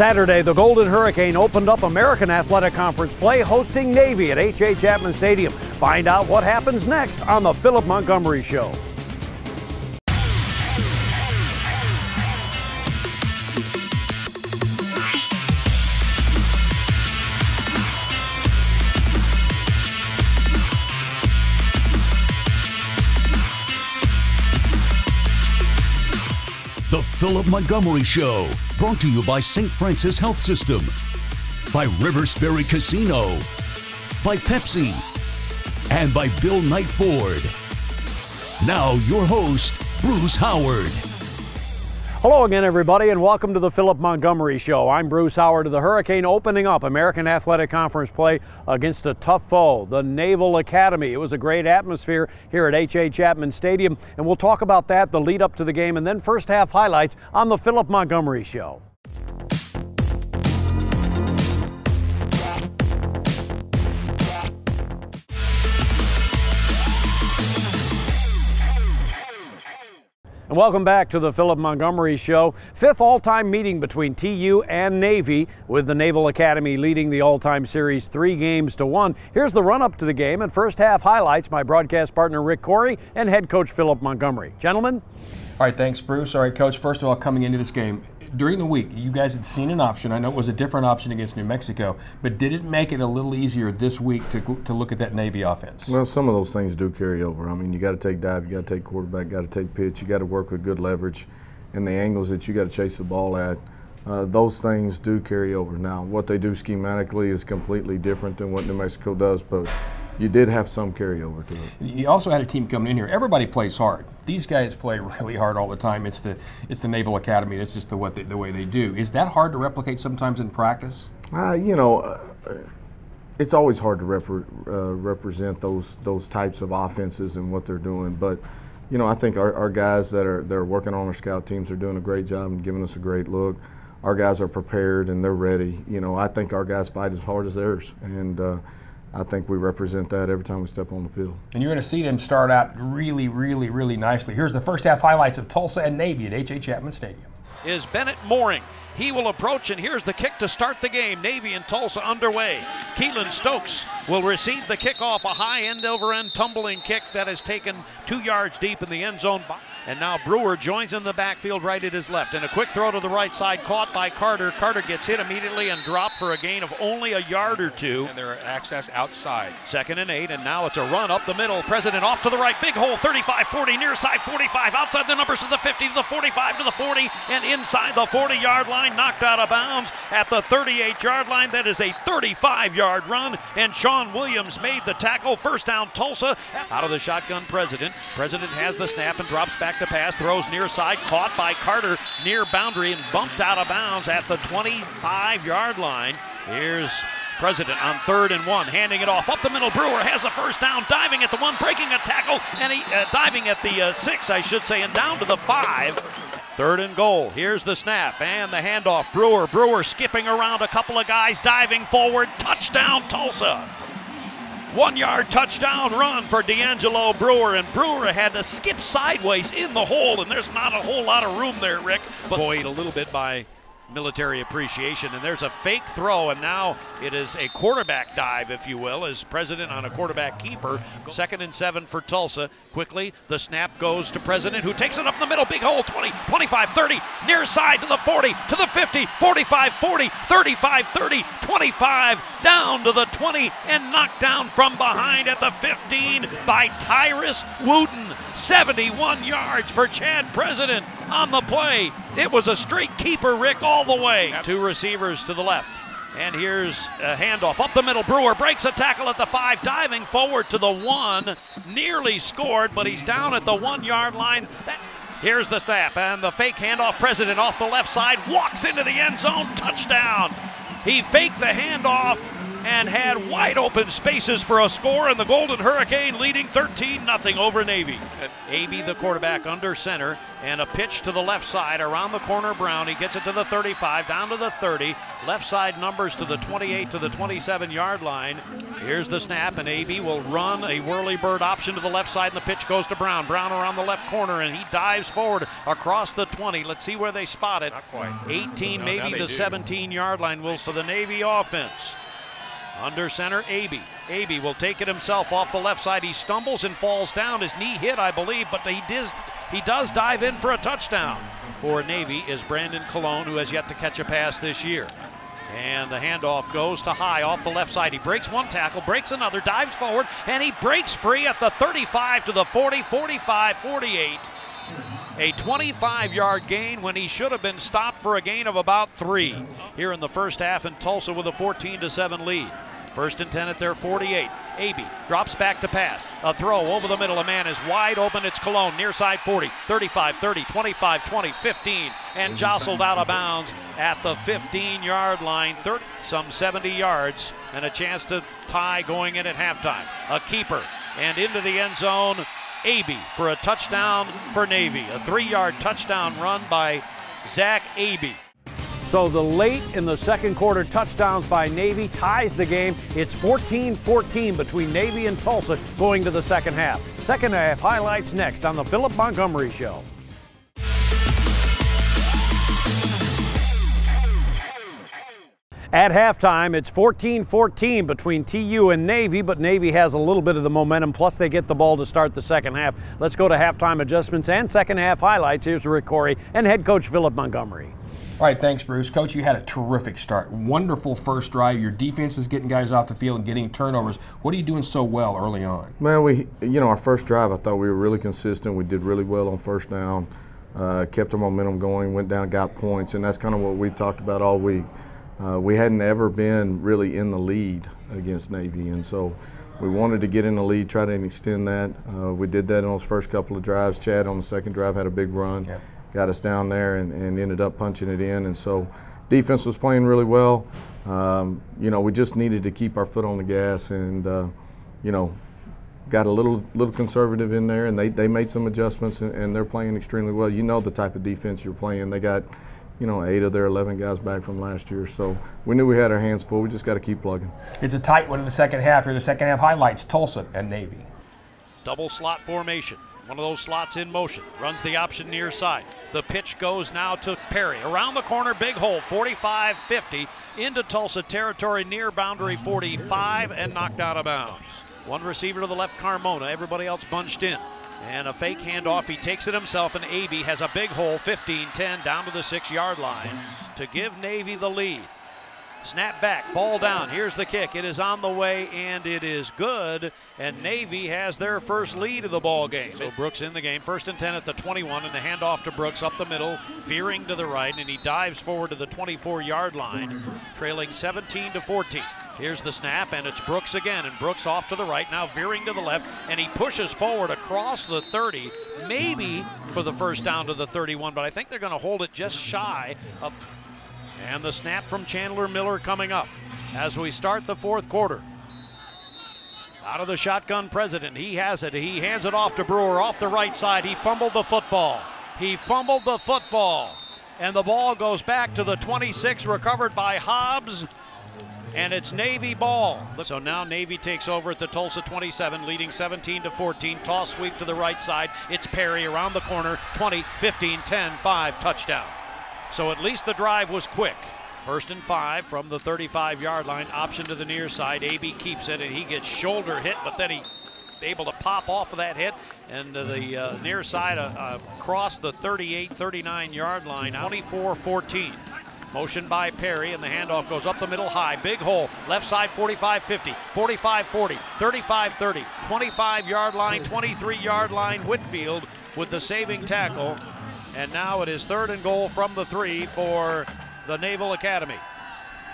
Saturday, the Golden Hurricane opened up American Athletic Conference play hosting Navy at H.A. Chapman Stadium. Find out what happens next on the Philip Montgomery Show. The Philip Montgomery Show, brought to you by St. Francis Health System, by River Spirit Casino, by Pepsi, and by Bill Knight Ford. Now your host, Bruce Howard. Hello again, everybody, and welcome to the Philip Montgomery Show. I'm Bruce Howard. The Hurricane opening up American Athletic Conference play against a tough foe, the Naval Academy. It was a great atmosphere here at H.A. Chapman Stadium, and we'll talk about that, the lead up to the game, and then first half highlights on the Philip Montgomery Show. And welcome back to the Philip Montgomery Show. Fifth all-time meeting between TU and Navy, with the Naval Academy leading the all-time series 3-1. Here's the run-up to the game and first half highlights. My broadcast partner Rick Corey and head coach Philip Montgomery. Gentlemen? All right, thanks, Bruce. All right, Coach, first of all, coming into this game, during the week, you guys had seen an option. I know it was a different option against New Mexico, but did it make it a little easier this week to look at that Navy offense? Well, some of those things do carry over. I mean, you got to take dive, you got to take quarterback, got to take pitch, you got to work with good leverage, and the angles that you got to chase the ball at. Those things do carry over. Now, what they do schematically is completely different than what New Mexico does, but you did have some carryover to it. You also had a team coming in here. Everybody plays hard. These guys play really hard all the time. It's the Naval Academy. That's just the way they do. Is that hard to replicate sometimes in practice? It's always hard to represent those types of offenses and what they're doing. But I think our guys that are working on our scout teams are doing a great job and giving us a great look. Our guys are prepared and they're ready. I think our guys fight as hard as theirs, and I think we represent that every time we step on the field. And you're going to see them start out really, really, really nicely. Here's the first half highlights of Tulsa and Navy at H.A. Chapman Stadium. Is Bennett Mooring. He will approach, and here's the kick to start the game. Navy and Tulsa underway. Keelan Stokes will receive the kickoff, a high end-over-end tumbling kick that is taken 2 yards deep in the end zone. And now Brewer joins in the backfield right at his left. And a quick throw to the right side caught by Carter. Carter gets hit immediately and dropped for a gain of only a yard or two. And their access outside. 2nd and 8, and now it's a run up the middle. President off to the right, big hole, 35-40, near side 45, outside the numbers to the 50, to the 45, to the 40, and inside the 40-yard line, knocked out of bounds at the 38-yard line. That is a 35-yard run, and Sean Williams made the tackle. First down, Tulsa. Out of the shotgun, President. President has the snap and drops back to pass, throws near side, caught by Carter near boundary and bumped out of bounds at the 25-yard line. Here's President on 3rd and 1, handing it off up the middle. Brewer has a first down, diving at the 1, breaking a tackle, and he diving at the 6, I should say, and down to the 5. 3rd and goal. Here's the snap and the handoff. Brewer skipping around a couple of guys, diving forward. Touchdown, Tulsa. 1-yard touchdown run for D'Angelo Brewer, and Brewer had to skip sideways in the hole, and there's not a whole lot of room there, Rick, but buoyed a little bit by military appreciation. And there's a fake throw, and now it is a quarterback dive, if you will, as President on a quarterback keeper. 2nd and 7 for Tulsa. Quickly, the snap goes to President, who takes it up the middle, big hole, 20, 25, 30, near side to the 40, to the 50, 45, 40, 35, 30, 25, down to the 20, and knocked down from behind at the 15 by Tyrus Wooten. 71 yards for Chad President on the play. It was a straight keeper, Rick, all the way. 2 receivers to the left. And here's a handoff up the middle. Brewer breaks a tackle at the 5, diving forward to the 1. Nearly scored, but he's down at the 1-yard line. Here's the snap and the fake handoff. President off the left side, walks into the end zone, touchdown. He faked the handoff, and had wide open spaces for a score, and the Golden Hurricane leading 13-0 over Navy. AB, the quarterback, under center, and a pitch to the left side around the corner. Brown, he gets it to the 35, down to the 30, left side numbers to the 28 to the 27-yard line. Here's the snap, and AB will run a whirly bird option to the left side, and the pitch goes to Brown. Brown around the left corner, and he dives forward across the 20. Let's see where they spot it. Not quite. 18, No, maybe the 17-yard line will for the Navy offense. Under center, AB. AB will take it himself off the left side. He stumbles and falls down. His knee hit, I believe, but he does dive in for a touchdown. For Navy is Brandon Colon, who has yet to catch a pass this year. And the handoff goes to High off the left side. He breaks one tackle, breaks another, dives forward, and he breaks free at the 35 to the 40, 45, 48. A 25-yard gain when he should have been stopped for a gain of about 3 here in the first half, and Tulsa with a 14-7 lead. First and 10 at their 48. AB drops back to pass. A throw over the middle. A man is wide open. It's Cologne, near side 40, 35, 30, 25, 20, 15, and jostled out of bounds at the 15-yard line. Some 70 yards and a chance to tie going in at halftime. A keeper and into the end zone. AB for a touchdown for Navy. A 3-yard touchdown run by Zach AB. So the late in the second quarter touchdowns by Navy ties the game. It's 14-14 between Navy and Tulsa going to the second half. Second half highlights next on the Philip Montgomery Show. At halftime, it's 14-14 between TU and Navy, but Navy has a little bit of the momentum, plus they get the ball to start the second half. Let's go to halftime adjustments and second half highlights. Here's Rick Corey and head coach Philip Montgomery. All right, thanks, Bruce. Coach, you had a terrific start. Wonderful first drive. Your defense is getting guys off the field and getting turnovers. What are you doing so well early on? Man, our first drive, I thought we were really consistent. We did really well on first down, kept our momentum going, went down, got points, and that's kind of what we talked about all week. We hadn't ever been really in the lead against Navy, and so we wanted to get in the lead, try to extend that. We did that in those first couple of drives. Chad on the second drive had a big run, got us down there and ended up punching it in. And so defense was playing really well. We just needed to keep our foot on the gas and, got a little conservative in there, and they made some adjustments, and they're playing extremely well. You know the type of defense you're playing. They got 8 of their 11 guys back from last year. So we knew we had our hands full. We just got to keep plugging. It's a tight one in the second half. Here, the second half highlights, Tulsa and Navy. Double slot formation. One of those slots in motion. Runs the option near side. The pitch goes now to Perry. Around the corner, big hole, 45-50, into Tulsa territory near boundary 45 and knocked out of bounds. One receiver to the left, Carmona. Everybody else bunched in. And a fake handoff. He takes it himself, and AB has a big hole, 15-10, down to the 6-yard line to give Navy the lead. Snap back, ball down. Here's the kick. It is on the way, and it is good. And Navy has their first lead of the ball game. So Brooks in the game. First and 10 at the 21, and the handoff to Brooks up the middle, veering to the right, and he dives forward to the 24-yard line, trailing 17-14. Here's the snap, and it's Brooks again, and Brooks off to the right, now veering to the left, and he pushes forward across the 30, maybe for the first down to the 31, but I think they're going to hold it just shy of. And the snap from Chandler Miller coming up as we start the fourth quarter. Out of the shotgun, President. He has it. He hands it off to Brewer off the right side. He fumbled the football. And the ball goes back to the 26, recovered by Hobbs. And it's Navy ball. So now Navy takes over at the Tulsa 27, leading 17-14. Toss sweep to the right side. It's Perry around the corner. 20, 15, 10, 5, touchdown. So at least the drive was quick. First and 5 from the 35-yard line. Option to the near side. AB keeps it, and he gets shoulder hit, but then he's able to pop off of that hit. And to the near side across the 38, 39-yard line. 24-14. Motion by Perry, and the handoff goes up the middle high. Big hole. Left side 45-50, 45-40, 35-30, 25-yard line, 23-yard line. Whitfield with the saving tackle. And now it is 3rd and goal from the 3 for the Naval Academy.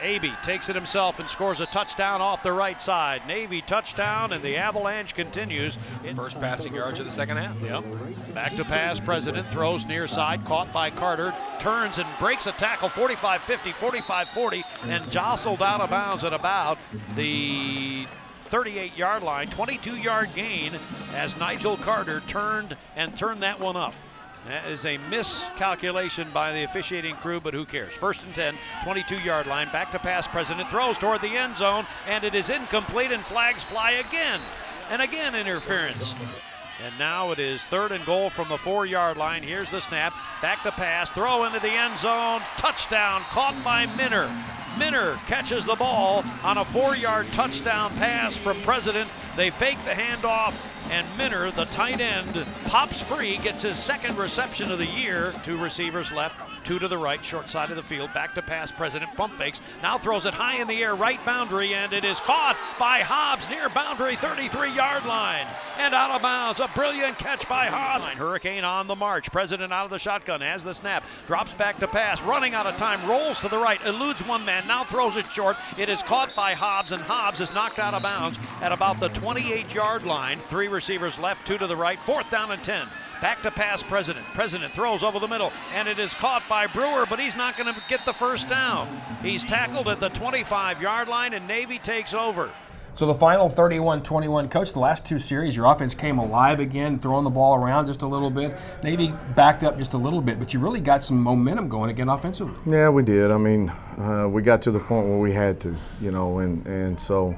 Abey takes it himself and scores a touchdown off the right side. Navy touchdown, and the avalanche continues. First passing yards of the second half. Yep. Back to pass. President throws near side, caught by Carter, turns and breaks a tackle 45-50, 45-40, and jostled out of bounds at about the 38-yard line. 22-yard gain as Nigel Carter turned that one up. That is a miscalculation by the officiating crew, but who cares? First and 10, 22-yard line, back to pass. President throws toward the end zone, and it is incomplete, and flags fly again. And again, interference. And now it is 3rd and goal from the 4-yard line. Here's the snap, back to pass, throw into the end zone, touchdown, caught by Minner. Minner catches the ball on a 4-yard touchdown pass from President. They fake the handoff, and Minner, the tight end, pops free, gets his 2nd reception of the year. 2 receivers left, 2 to the right, short side of the field, back to pass. President pump fakes, now throws it high in the air, right boundary, and it is caught by Hobbs near boundary, 33-yard line, and out of bounds. A brilliant catch by Hobbs. Hurricane on the march. President out of the shotgun, has the snap, drops back to pass, running out of time, rolls to the right, eludes one man, now throws it short. It is caught by Hobbs, and Hobbs is knocked out of bounds at about the 28-yard line. 3 receivers left, 2 to the right, 4th down and 10. Back to pass. President. President throws over the middle, and it is caught by Brewer, but he's not going to get the first down. He's tackled at the 25-yard line, and Navy takes over. So the final 31-21, Coach, the last 2 series, your offense came alive again, throwing the ball around just a little bit. Navy backed up just a little bit, but you really got some momentum going again offensively. Yeah, we did. I mean, we got to the point where we had to, you know, and so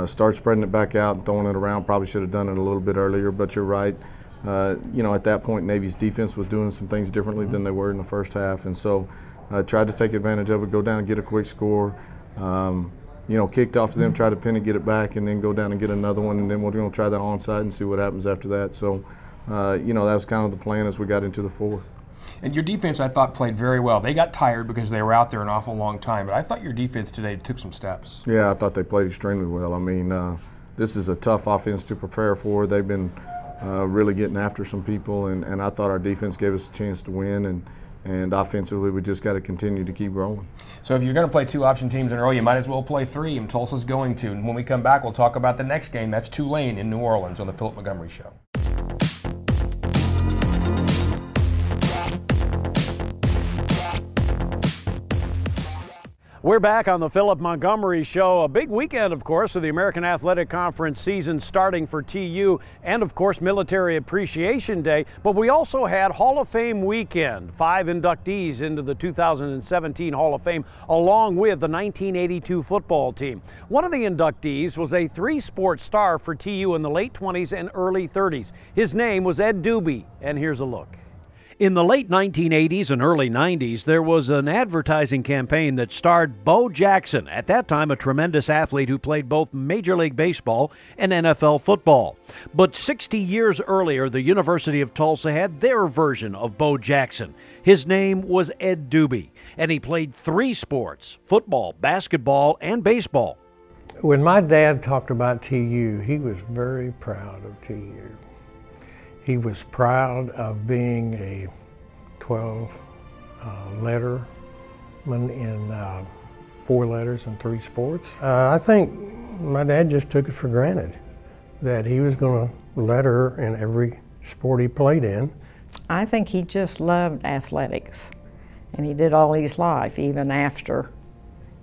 start spreading it back out and throwing it around. Probably should have done it a little bit earlier, but you're right. You know, at that point, Navy's defense was doing some things differently than they were in the first half, and so tried to take advantage of it, go down and get a quick score. You know, kicked off to them, try to pin it, get it back, and then go down and get another one, and then we're going to try that onside and see what happens after that. So, you know, that was kind of the plan as we got into the 4th. And your defense, I thought, played very well. They got tired because they were out there an awful long time, but I thought your defense today took some steps. Yeah, I thought they played extremely well. I mean, this is a tough offense to prepare for. They've been really getting after some people, and I thought our defense gave us a chance to win, and offensively we just got to continue to keep growing. So if you're going to play 2 option teams in a row, you might as well play 3, and Tulsa's going to. And when we come back, we'll talk about the next game. That's Tulane in New Orleans on the Philip Montgomery Show. We're back on the Philip Montgomery Show. A big weekend, of course, with the American Athletic Conference season starting for TU, and of course Military Appreciation Day. But we also had Hall of Fame weekend. 5 inductees into the 2017 Hall of Fame, along with the 1982 football team. One of the inductees was a 3-sport star for TU in the late 20s and early 30s. His name was Ed Doobie, and here's a look. In the late 1980s and early 90s, there was an advertising campaign that starred Bo Jackson, at that time a tremendous athlete who played both Major League Baseball and NFL football. But 60 years earlier, the University of Tulsa had their version of Bo Jackson. His name was Ed Doobie, and he played 3 sports: football, basketball, and baseball. When my dad talked about TU, he was very proud of TU. He was proud of being a 12-letterman in 4 letters and 3 sports. I think my dad just took it for granted that he was going to letter in every sport he played in. I think he just loved athletics, and he did all his life, even after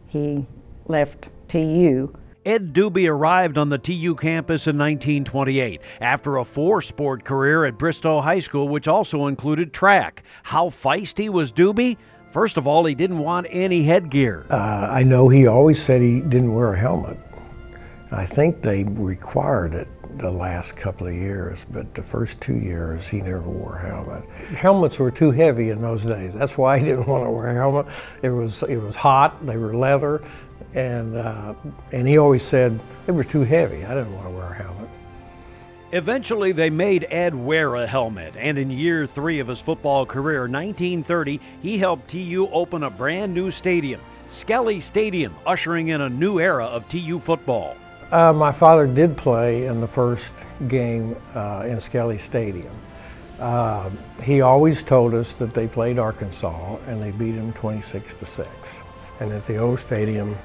he left TU. Ed Doobie arrived on the TU campus in 1928 after a 4-sport career at Bristow High School, which also included track. How feisty was Doobie? First of all, he didn't want any headgear. I know he always said he didn't wear a helmet. I think they required it the last couple of years, but the first 2 years he never wore a helmet. Helmets were too heavy in those days. That's why he didn't want to wear a helmet. It was hot, they were leather, and he always said they were too heavy. I didn't want to wear a helmet. Eventually, they made Ed wear a helmet, and in year 3 of his football career, 1930, he helped TU open a brand new stadium, Skelly Stadium, ushering in a new era of TU football. My father did play in the first game in Skelly Stadium. He always told us that they played Arkansas and they beat them 26-6. and that the old stadium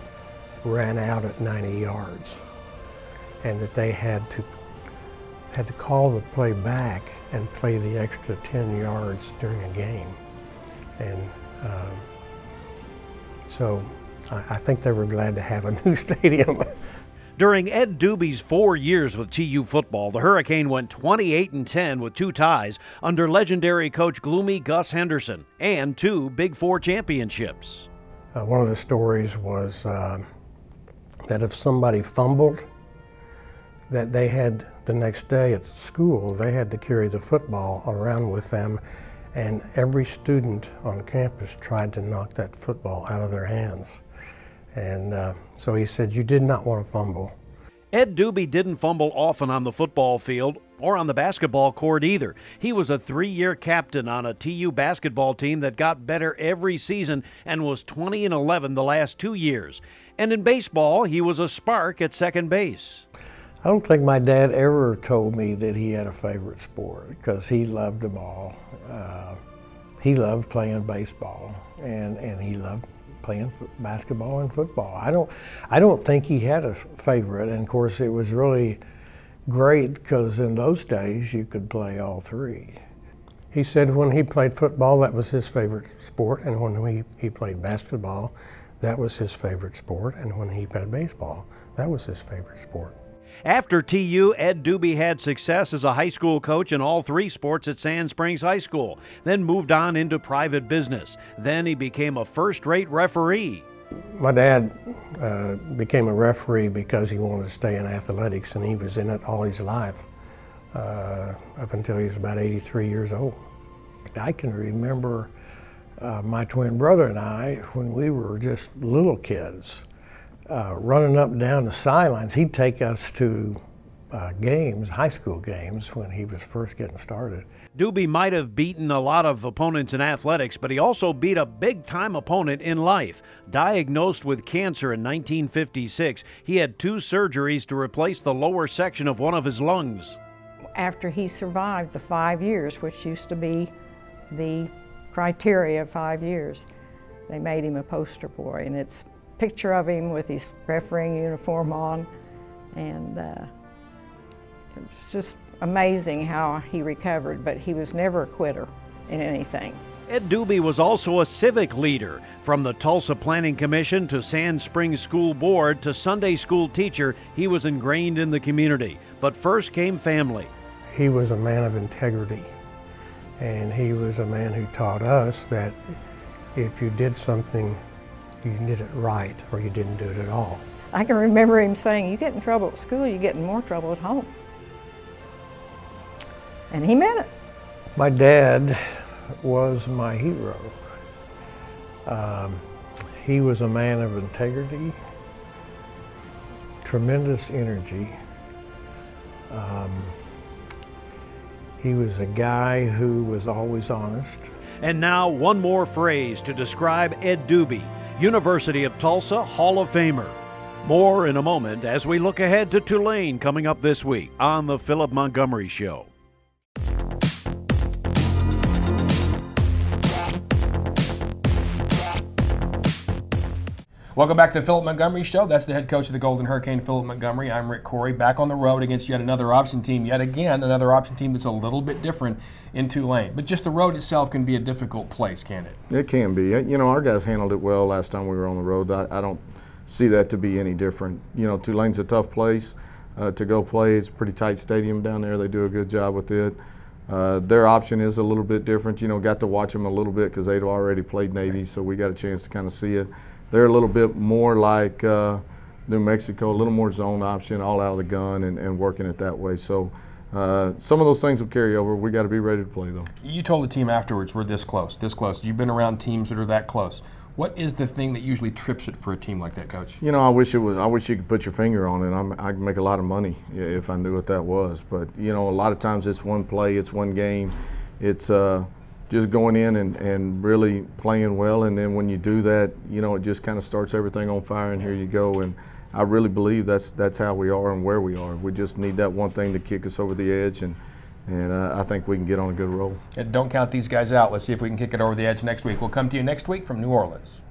ran out at 90 yards, and that they had to call the play back and play the extra 10 yards during a game. And so I think they were glad to have a new stadium. During Ed Doobie's 4 years with TU football, the Hurricane went 28-10 with 2 ties under legendary coach Gloomy Gus Henderson and 2 Big Four championships. One of the stories was that if somebody fumbled, that they had the next day at school, they had to carry the football around with them, and every student on campus tried to knock that football out of their hands. And so he said, you did not want to fumble. Ed Doobie didn't fumble often on the football field or on the basketball court either. He was a 3-year captain on a TU basketball team that got better every season and was 20-11 the last 2 years. And in baseball, he was a spark at second base. I don't think my dad ever told me that he had a favorite sport, because he loved them all. He loved playing baseball, and he loved playing basketball and football. I don't think he had a favorite, and of course it was really great because in those days you could play all 3. He said when he played football, that was his favorite sport, and when he played basketball, that was his favorite sport, and when he played baseball, that was his favorite sport. After TU, Ed Doobie had success as a high school coach in all 3 sports at Sand Springs High School, then moved on into private business. Then he became a first-rate referee. My dad became a referee because he wanted to stay in athletics, and he was in it all his life, up until he was about 83 years old. I can remember my twin brother and I, when we were just little kids, running up and down the sidelines. He'd take us to games, high school games, when he was first getting started. Doobie might have beaten a lot of opponents in athletics, but he also beat a big-time opponent in life. Diagnosed with cancer in 1956, he had 2 surgeries to replace the lower section of one of his lungs. After he survived the 5 years, which used to be the criteria, 5 years, they made him a poster boy, and it's picture of him with his refereeing uniform on, and it's just amazing how he recovered, but he was never a quitter in anything. Ed Doobie was also a civic leader. From the Tulsa Planning Commission to Sand Springs School Board to Sunday school teacher, he was ingrained in the community. But first came family. He was a man of integrity, and he was a man who taught us that if you did something, you did it right, or you didn't do it at all. I can remember him saying, you get in trouble at school, you get in more trouble at home. And he meant it. My dad was my hero. He was a man of integrity, tremendous energy. He was a guy who was always honest. And now one more phrase to describe Ed Doobie, University of Tulsa Hall of Famer. More in a moment as we look ahead to Tulane coming up this week on The Philip Montgomery Show. Welcome back to the Philip Montgomery Show. That's the head coach of the Golden Hurricane, Philip Montgomery. I'm Rick Corey, back on the road against yet another option team. Yet again, another option team that's a little bit different in Tulane. But just the road itself can be a difficult place, can't it? It can be. You know, our guys handled it well last time we were on the road. I don't see that to be any different. You know, Tulane's a tough place to go play. It's a pretty tight stadium down there. They do a good job with it. Their option is a little bit different. You know, got to watch them a little bit because they'd already played Navy, so we got a chance to kind of see it. They're a little bit more like New Mexico, a little more zone option, all out of the gun, and working it that way. So some of those things will carry over. We got to be ready to play, though. You told the team afterwards, we're this close, this close. You've been around teams that are that close. What is the thing that usually trips it for a team like that, Coach? You know, I wish you could put your finger on it. I'd make a lot of money if I knew what that was. But you know, a lot of times it's one play, it's one game, it's just going in and really playing well, and then when you do that, you know, it just kind of starts everything on fire, and here you go. And I really believe that's how we are and where we are. We just need that one thing to kick us over the edge, and I think we can get on a good roll. And don't count these guys out. Let's see if we can kick it over the edge next week. We'll come to you next week from New Orleans.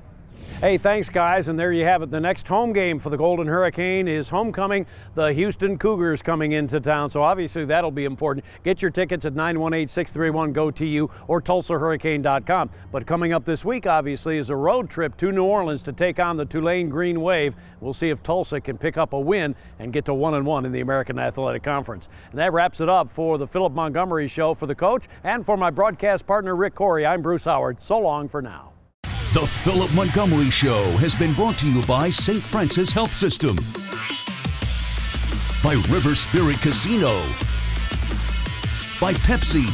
Hey, thanks, guys, and there you have it. The next home game for the Golden Hurricane is homecoming. The Houston Cougars coming into town, so obviously that'll be important. Get your tickets at 918-631-GO-TU or TulsaHurricane.com. But coming up this week, obviously, is a road trip to New Orleans to take on the Tulane Green Wave. We'll see if Tulsa can pick up a win and get to 1-1 in the American Athletic Conference. And that wraps it up for the Philip Montgomery Show. For the coach and for my broadcast partner, Rick Corey, I'm Bruce Howard. So long for now. The Philip Montgomery Show has been brought to you by St. Francis Health System, by River Spirit Casino, by Pepsi,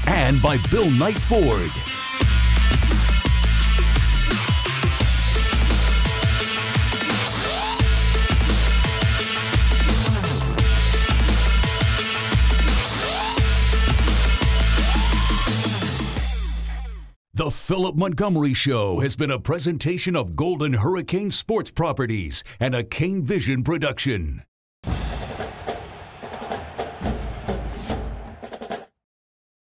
and by Bill Knight Ford. The Philip Montgomery Show has been a presentation of Golden Hurricane Sports Properties and a Kane Vision production.